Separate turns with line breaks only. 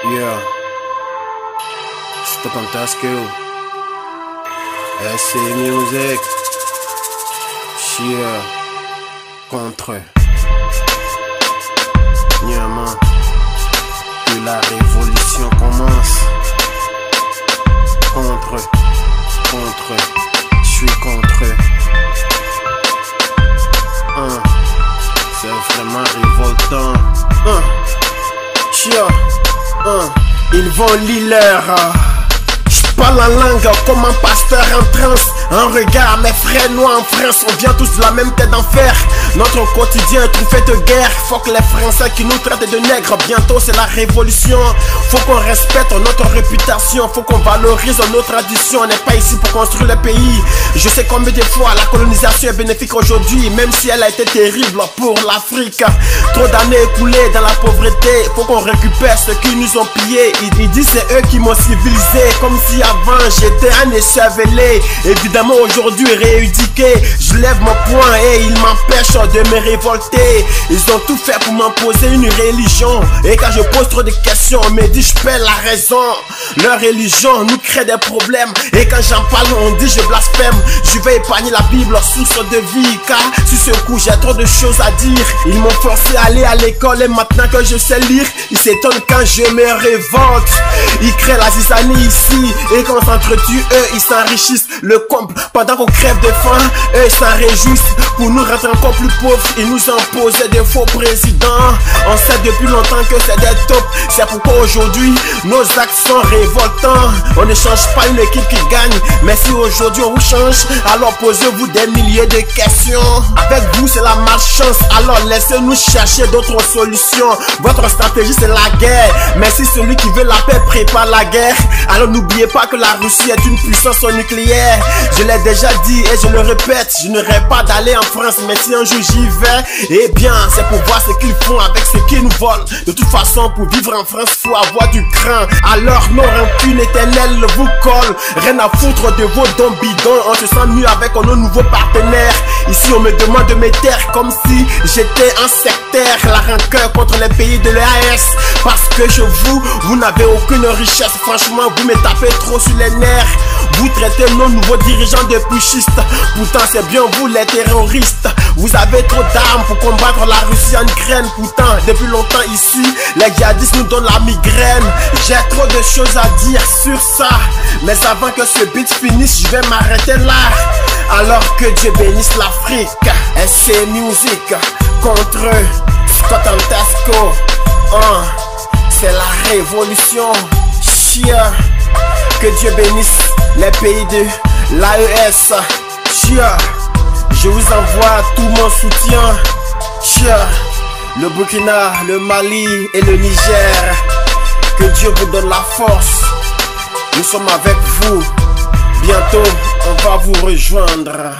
Yeah, c'est fantastique. SC Music. Chia contre Niaman. Que la révolution commence. Contre, je suis contre. C'est vraiment révoltant. Chia, ils vont lire. J'parle la langue comme un pasteur en transe. Un regard, mes frères noirs en France, on vient tous de la même tête d'enfer. Notre quotidien est trouvé de guerre. Faut que les Français qui nous traitent de nègres, bientôt c'est la révolution. Faut qu'on respecte notre réputation, faut qu'on valorise nos traditions. On n'est pas ici pour construire le pays. Je sais combien de fois la colonisation est bénéfique aujourd'hui, même si elle a été terrible pour l'Afrique. Trop d'années écoulées dans la pauvreté, faut qu'on récupère ce qu'ils nous ont pillé. Ils disent c'est eux qui m'ont civilisé, comme si avant j'étais un échevelé. Évidemment aujourd'hui rééduqué, je lève mon poing et ils m'empêchent de me révolter. Ils ont tout fait pour m'imposer une religion, et quand je pose trop de questions on me dit je perds la raison. Leur religion nous crée des problèmes, et quand j'en parle on dit je blasphème. Je vais épargner la Bible, source de vie, car sur ce coup j'ai trop de choses à dire. Ils m'ont forcé à aller à l'école et maintenant que je sais lire, ils s'étonnent quand je me révolte. Ils créent la zizanie ici, et quand on s'entretue eux ils s'enrichissent. Le comble, pendant qu'on crève de faim, eux ils s'en réjouissent. Pour nous rendre encore plus pauvres, ils nous imposaient des faux présidents. On sait depuis longtemps que c'est des taupes. C'est pourquoi aujourd'hui nos actes sont révoltants. On ne change pas une équipe qui gagne, mais si aujourd'hui on vous change, alors posez-vous des milliers de questions. Avec vous c'est la malchance, alors laissez-nous chercher d'autres solutions. Votre stratégie c'est la guerre, mais si celui qui veut la paix prépare la guerre, alors n'oubliez pas que la Russie est une puissance nucléaire. Je l'ai déjà dit et je le répète, je ne rêve pas d'aller en France, mais si un jour j'y vais, eh bien c'est pour voir ce qu'ils font avec ce qu'ils nous volent. De toute façon pour vivre en France faut avoir du cran. Alors nos rancunes éternelles vous collent. Rien à foutre de vos dons bidons, on se sent mieux avec nos nouveaux partenaires. Ici on me demande de me taire comme si j'étais un sectaire. La rancœur contre les pays de l'EAS, parce que vous n'avez aucune richesse. Franchement vous me tapez trop sur les nerfs. Vous traitez nos nouveaux dirigeants de putschistes, pourtant c'est bien vous les terroristes. Vous avez trop d'armes pour combattre la Russie en Ukraine. Pourtant depuis longtemps ici les djihadistes nous donnent la migraine. J'ai trop de choses à dire sur ça, mais avant que ce beat finisse je vais m'arrêter là. Alors que Dieu bénisse l'Afrique. SC Music contre Fantasco. C'est la révolution. Chia. Que Dieu bénisse les pays de l'AES. Chia. Je vous envoie tout mon soutien. Chia. Le Burkina, le Mali et le Niger. Que Dieu vous donne la force. Nous sommes avec vous. Bientôt, on va vous rejoindre.